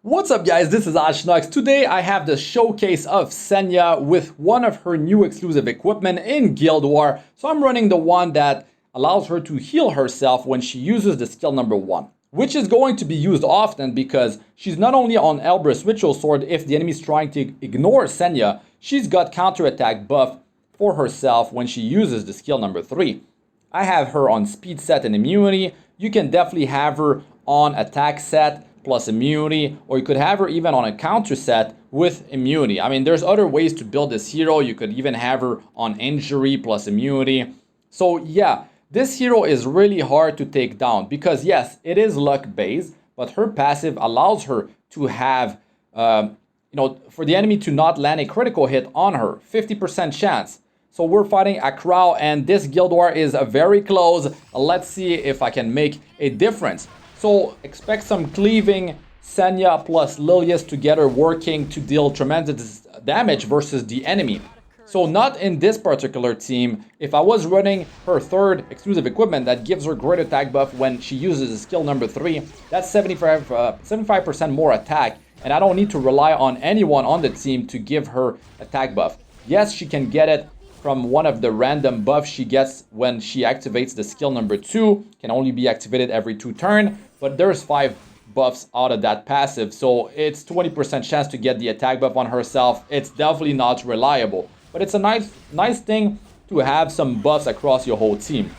What's up guys, this is Astranox. Today I have the showcase of Senya with one of her new exclusive equipment in Guild War. So I'm running the one that allows her to heal herself when she uses the skill number 1. Which is going to be used often because she's not only on Elbrus Ritual Sword if the enemy is trying to ignore Senya, she's got counterattack buff for herself when she uses the skill number 3. I have her on speed set and immunity. You can definitely have her on attack set plus immunity, or you could have her even on a counter set with immunity. I mean, there's other ways to build this hero. You could even have her on injury plus immunity. So yeah, this hero is really hard to take down because yes, it is luck based, but her passive allows her to have, for the enemy to not land a critical hit on her, 50% chance. So we're fighting a crowd and this guild war is very close. Let's see if I can make a difference. So expect some cleaving, Senya plus Lilius together working to deal tremendous damage versus the enemy. So not in this particular team. If I was running her third exclusive equipment that gives her great attack buff when she uses the skill number 3, that's 75% more attack. And I don't need to rely on anyone on the team to give her attack buff. Yes, she can get it from one of the random buffs she gets when she activates the skill number 2. Can only be activated every 2 turns. But there's 5 buffs out of that passive, so it's 20% chance to get the attack buff on herself. It's definitely not reliable, but it's a nice thing to have some buffs across your whole team.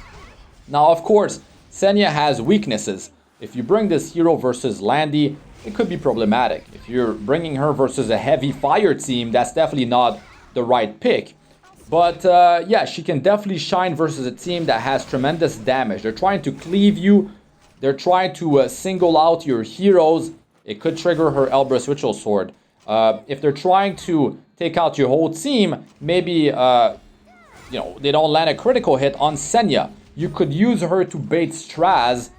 Now, of course, Senya has weaknesses. If you bring this hero versus Landy, it could be problematic. If you're bringing her versus a heavy fire team, that's definitely not the right pick. But yeah, she can definitely shine versus a team that has tremendous damage. They're trying to cleave you. They're trying to single out your heroes. It could trigger her Elbrus Ritual Sword. If they're trying to take out your whole team, maybe they don't land a critical hit on Senya. You could use her to bait Straz.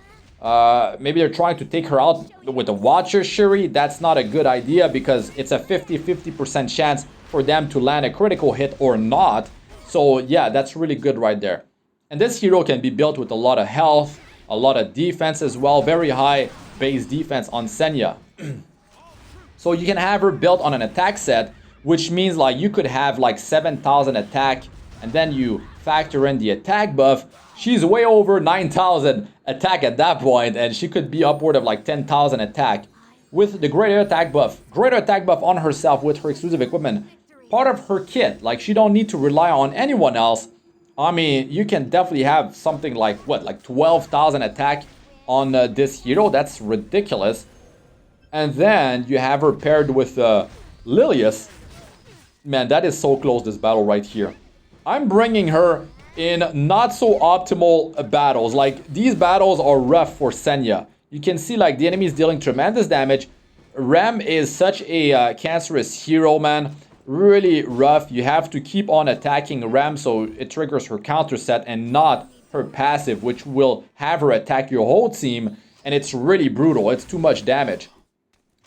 Maybe they're trying to take her out with a Watcher Shuri. That's not a good idea because it's a 50% chance for them to land a critical hit or not. So yeah, that's really good right there. And this hero can be built with a lot of health, a lot of defense as well, very high base defense on Senya. So you can have her built on an attack set, which means like you could have like 7,000 attack and then you factor in the attack buff. She's way over 9,000 attack at that point and she could be upward of like 10,000 attack. With the greater attack buff on herself with her exclusive equipment, part of her kit, like she don't need to rely on anyone else. I mean, you can definitely have something like, what, like 12,000 attack on this hero. That's ridiculous. And then you have her paired with Lilius. Man, that is so close, this battle right here. I'm bringing her in not so optimal battles. Like, these battles are rough for Senya. You can see, like, the enemy is dealing tremendous damage. Rem is such a cancerous hero, man. Really rough. You have to keep on attacking Ram so it triggers her counter set and not her passive, which will have her attack your whole team, and it's really brutal. It's too much damage.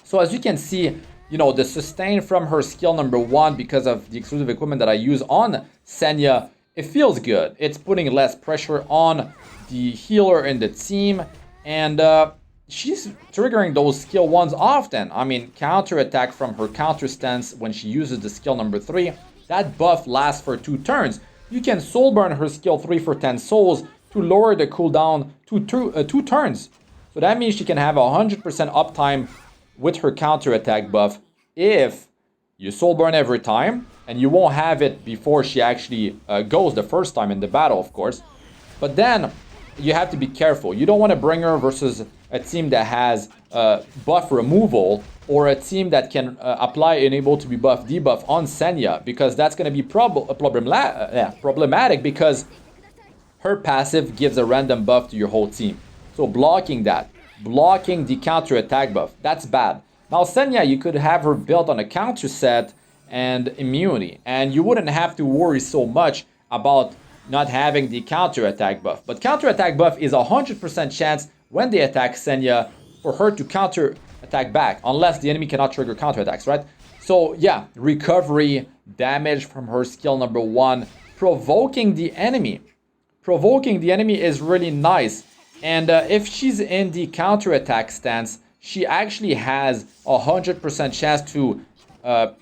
So as you can see, the sustain from her skill number 1 because of the exclusive equipment that I use on Senya, it feels good. It's putting less pressure on the healer in the team, and she's triggering those skill 1s often. I mean, counter attack from her counter stance when she uses the skill number 3. That buff lasts for 2 turns. You can soul burn her skill 3 for 10 souls to lower the cooldown to 2 turns. So that means she can have 100% uptime with her counter attack buff if you soul burn every time, and you won't have it before she actually goes the first time in the battle, of course. But then you have to be careful. You don't want to bring her versus a team that has buff removal or a team that can apply enable to be buff debuff on Senya, because that's going to be problematic because her passive gives a random buff to your whole team. So blocking the counter attack buff, that's bad. Now Senya, you could have her built on a counter set and immunity, and you wouldn't have to worry so much about not having the counter attack buff. But counter attack buff is 100% chance when they attack Senya for her to counter attack back, unless the enemy cannot trigger counter attacks, right? So yeah, recovery, damage from her skill number 1, provoking the enemy. Provoking the enemy is really nice. And if she's in the counter attack stance, she actually has 100% chance to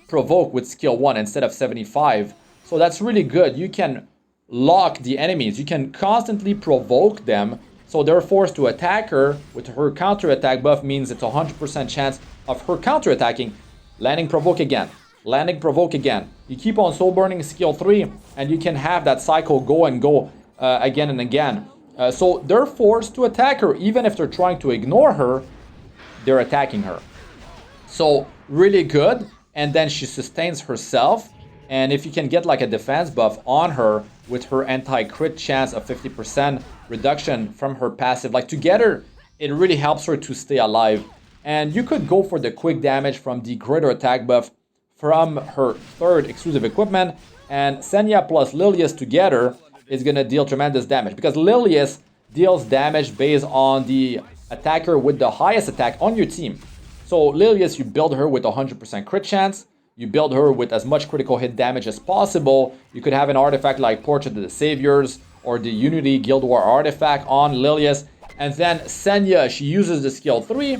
provoke with skill 1 instead of 75. So that's really good. You can lock the enemies. You can constantly provoke them. So they're forced to attack her with her counter-attack buff means it's 100% chance of her counter-attacking. Landing provoke again. Landing provoke again. You keep on soul burning skill 3 and you can have that cycle go and go again and again. So they're forced to attack her. Even if they're trying to ignore her, they're attacking her. So really good. And then she sustains herself. And if you can get like a defense buff on her with her anti-crit chance of 50% reduction from her passive, like together, it really helps her to stay alive. And you could go for the quick damage from the greater attack buff from her third exclusive equipment. And Senya plus Lilius together is going to deal tremendous damage. Because Lilius deals damage based on the attacker with the highest attack on your team. So Lilius, you build her with 100% crit chance. You build her with as much critical hit damage as possible. You could have an artifact like Portrait of the Saviors or the Unity Guild War artifact on Lilius. And then Senya, she uses the skill 3,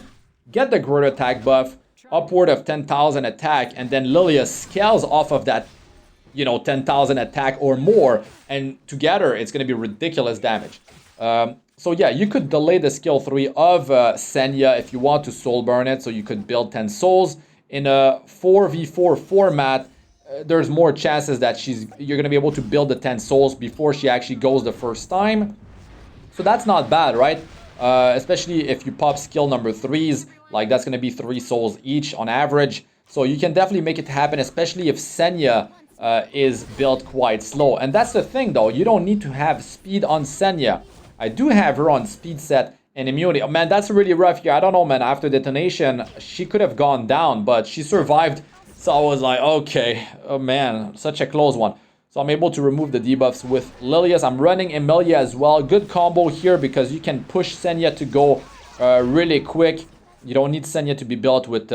get the greater attack buff, upward of 10,000 attack, and then Lilius scales off of that, 10,000 attack or more. And together, it's going to be ridiculous damage. So yeah, you could delay the skill 3 of Senya if you want to soul burn it. So you could build 10 souls. In a 4v4 format, there's more chances that you're going to be able to build the 10 souls before she actually goes the first time. So that's not bad, right? Especially if you pop skill number 3s, like that's going to be 3 souls each on average. So you can definitely make it happen, especially if Senya is built quite slow. And that's the thing though, you don't need to have speed on Senya. I do have her on speed set and immunity. Oh, man, that's really rough here. I don't know, man. After detonation, she could have gone down, but she survived. So I was like, okay, oh man, such a close one. So I'm able to remove the debuffs with Lilius. I'm running Emilia as well. Good combo here because you can push Senya to go really quick. You don't need Senya to be built with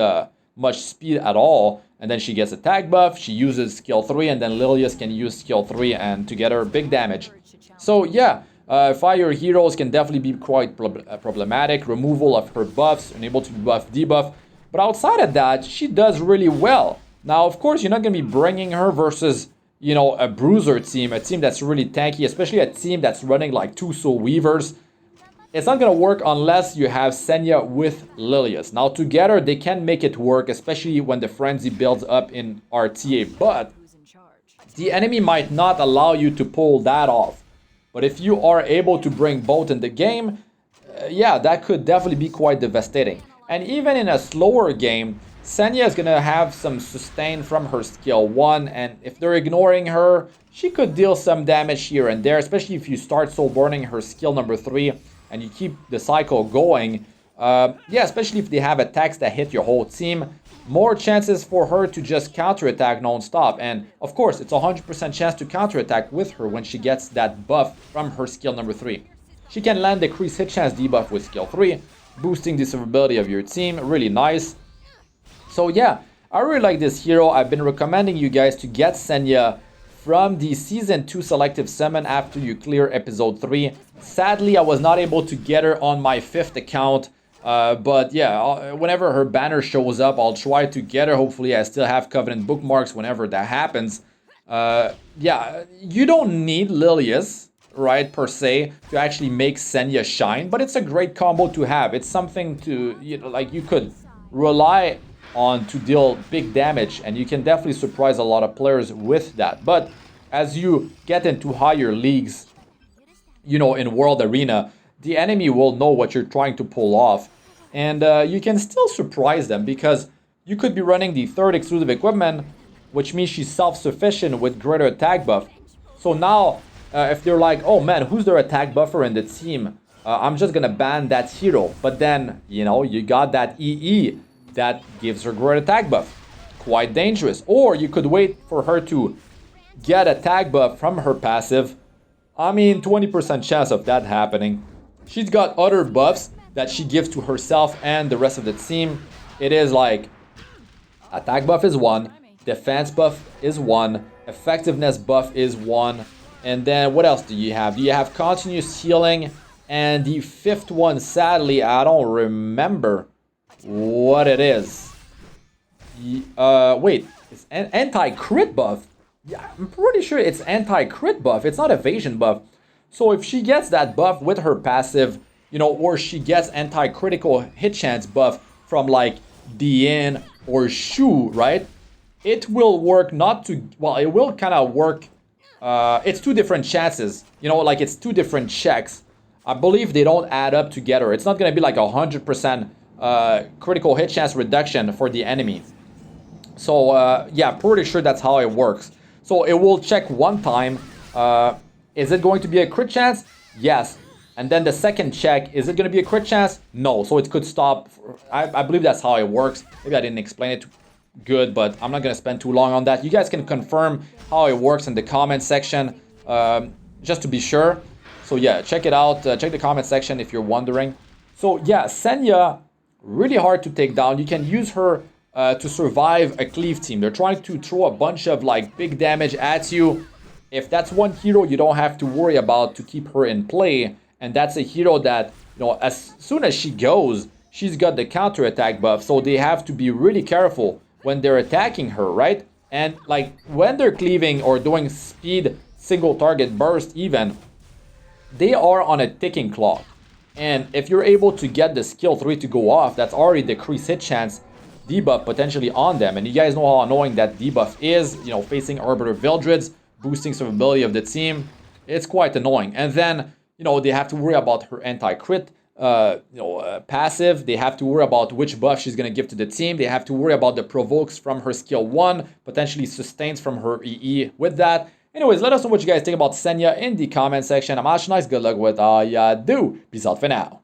much speed at all. And then she gets attack buff. She uses skill 3 and then Lilius can use skill 3 and together big damage. So yeah. Fire heroes can definitely be quite problematic. Removal of her buffs, unable to buff, debuff. But outside of that, she does really well. Now, of course, you're not going to be bringing her versus, a bruiser team. A team that's really tanky, especially a team that's running like 2 soul weavers. It's not going to work unless you have Senya with Lilius. Now, together, they can make it work, especially when the frenzy builds up in RTA. But the enemy might not allow you to pull that off. But if you are able to bring both in the game, yeah, that could definitely be quite devastating. And even in a slower game, Senya is going to have some sustain from her skill 1. And if they're ignoring her, she could deal some damage here and there, especially if you start soul burning her skill number 3 and you keep the cycle going. Yeah, especially if they have attacks that hit your whole team. More chances for her to just counterattack non-stop. And of course, it's 100% chance to counterattack with her when she gets that buff from her skill number 3. She can land decreased hit chance debuff with skill 3, boosting the survivability of your team. Really nice. So yeah, I really like this hero. I've been recommending you guys to get Senya from the Season 2 Selective Summon after you clear Episode 3. Sadly, I was not able to get her on my 5th account. But yeah, whenever her banner shows up, I'll try to get her. Hopefully, I still have Covenant Bookmarks whenever that happens. Yeah, you don't need Lilius, right, per se, to actually make Senya shine. But it's a great combo to have. It's something to, you could rely on to deal big damage. And you can definitely surprise a lot of players with that. But as you get into higher leagues, in World Arena, the enemy will know what you're trying to pull off. And you can still surprise them because you could be running the 3rd exclusive equipment, which means she's self-sufficient with greater attack buff. So now, if they're like, oh man, who's their attack buffer in the team? I'm just gonna ban that hero. But then, you got that EE that gives her great attack buff. Quite dangerous. Or you could wait for her to get attack buff from her passive. I mean, 20% chance of that happening. She's got other buffs that she gives to herself and the rest of the team. It is like attack buff is 1, defense buff is 1, effectiveness buff is 1, and then what else do you have? You have continuous healing, and the 5th one, sadly, I don't remember. what it is. Wait, it's an anti-crit buff? Yeah, I'm pretty sure it's anti-crit buff. It's not evasion buff. So if she gets that buff with her passive, you know, or she gets anti-critical hit chance buff from like Dian or Shu, right? It will work not to, well, it will kind of work. It's two different chances, you know, like it's two different checks. I believe they don't add up together. It's not going to be like 100% critical hit chance reduction for the enemy. So yeah, pretty sure that's how it works. So it will check one time. Is it going to be a crit chance? Yes. And then the second check, is it going to be a crit chance? No. So it could stop. I believe that's how it works. Maybe I didn't explain it good, but I'm not going to spend too long on that. You guys can confirm how it works in the comment section, just to be sure. So yeah, check it out. Check the comment section if you're wondering. So yeah, Senya, really hard to take down. You can use her to survive a cleave team. They're trying to throw a bunch of like big damage at you. If that's one hero you don't have to worry about to keep her in play, and that's a hero that, you know, as soon as she goes, she's got the counter attack buff, so they have to be really careful when they're attacking her, right? And like when they're cleaving or doing speed single target burst even, they are on a ticking clock. And if you're able to get the skill 3 to go off, that's already decreased hit chance debuff potentially on them. And you guys know how annoying that debuff is, you know, facing Arbiter Vildreds, boosting survivability of the team. It's quite annoying. And then, you know, they have to worry about her anti-crit passive. They have to worry about which buff she's going to give to the team. They have to worry about the provokes from her skill 1, potentially sustains from her EE with that. Anyways, let us know what you guys think about Senya in the comment section. I'm Astranox. Good luck with all ya do. Peace out for now.